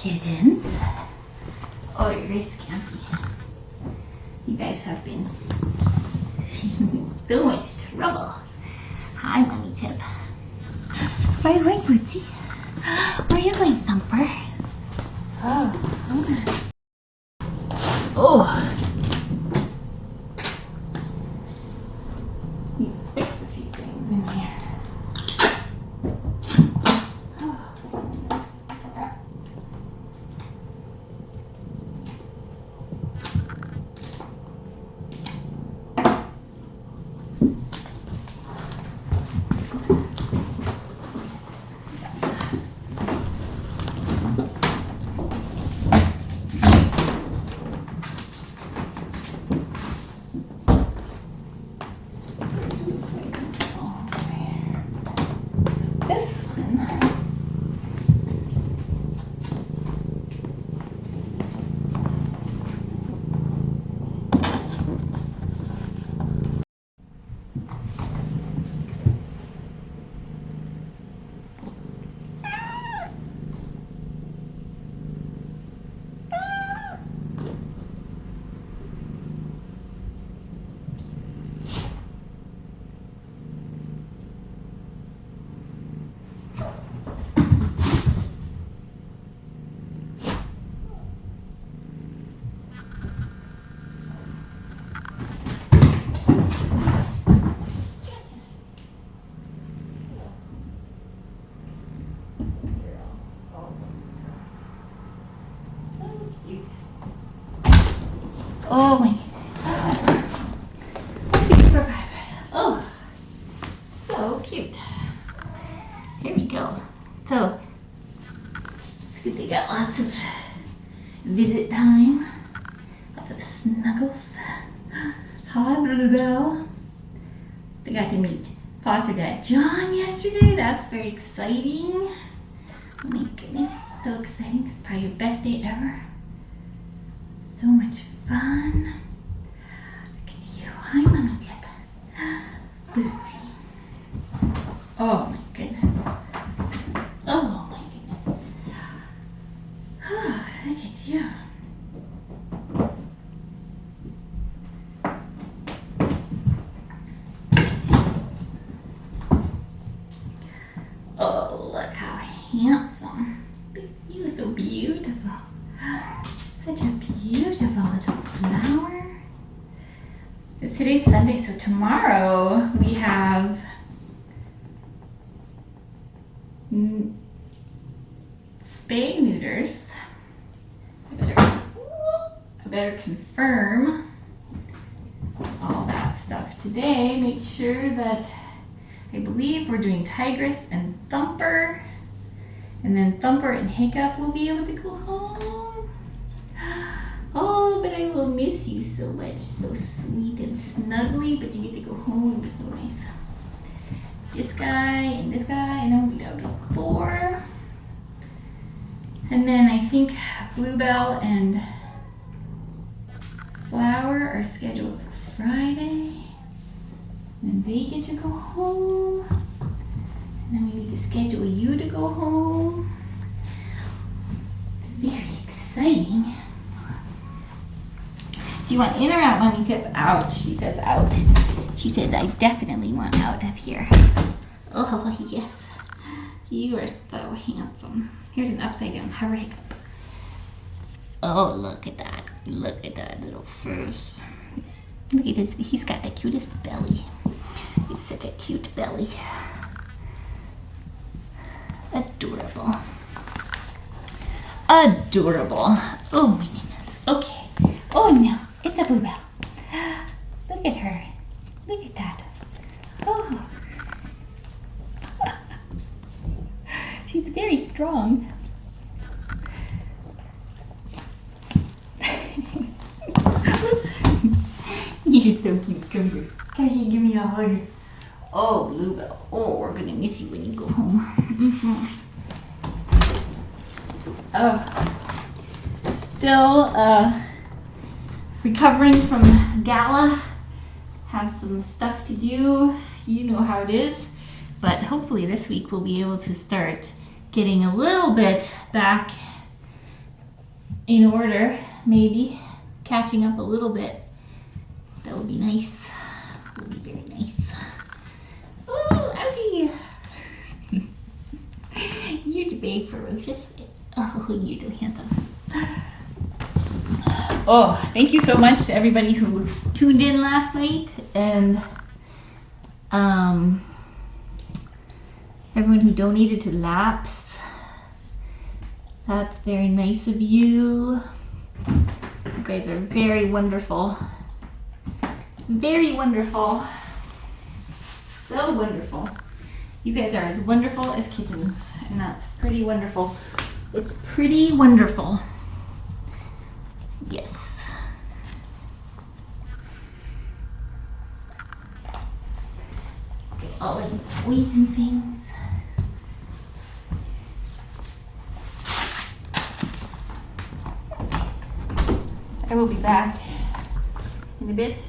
kittens. Oh, you're very scampy. You guys have been so much trouble. Hi, Mommy Tip. Where are you going, Bootsy? Where are you going, Thumper? Oh. Oh. You fix a few things in here. Oh my goodness. Oh, so cute. Here we go. So, they got lots of visit time, lots of snuggles. Hi, Bluebell. They got to meet foster dad John yesterday. That's very exciting. Oh my goodness, so exciting. It's probably your best day ever. So much fun. Look at you. Hi, Mama Tip. Bootsy. Oh my goodness. Oh my goodness. Oh, look at you. Oh, look how handsome. You are so beautiful. Such a beautiful little flower. Today's Sunday, so tomorrow we have spay neuters. I better confirm all that stuff today. Make sure that I believe we're doing Tigress and Thumper, and then Thumper and Hiccup will be able to go home. Oh, but I will miss you so much. So sweet and snuggly, but you get to go home. It'll be so nice. This guy and this guy, I know we got before. And then I think Bluebell and Flower are scheduled for Friday. And they get to go home. And then we need to schedule you to go home. Very exciting. Do you want in or out, Mommy Tip? Out. She says out. She says I definitely want out of here. Oh, yes. You are so handsome. Here's an upside down hover hiccup. Oh, look at that. Look at that little face. Look at his, he's got the cutest belly. It's such a cute belly. Adorable. Adorable. Oh my goodness. Okay. Oh no, it's a Bluebell. Look at her. Look at that. Oh. She's very strong. You're so cute. Come here. Come here, give me a hug. Oh, Bluebell. Oh, we're gonna miss you when you go home. Oh, still recovering from gala. Have some stuff to do. You know how it is. But hopefully this week we'll be able to start getting a little bit back in order, maybe catching up a little bit. That would be nice. That would be very nice. Oh, ouchie! You're too big, ferocious. Oh, you're too handsome. Oh, thank you so much to everybody who tuned in last night, and everyone who donated to Laps. That's very nice of you. You guys are very wonderful. Very wonderful. So wonderful. You guys are as wonderful as kittens, and that's pretty wonderful. It's pretty wonderful. Yes. Okay, all of the toys and things. I will be back in a bit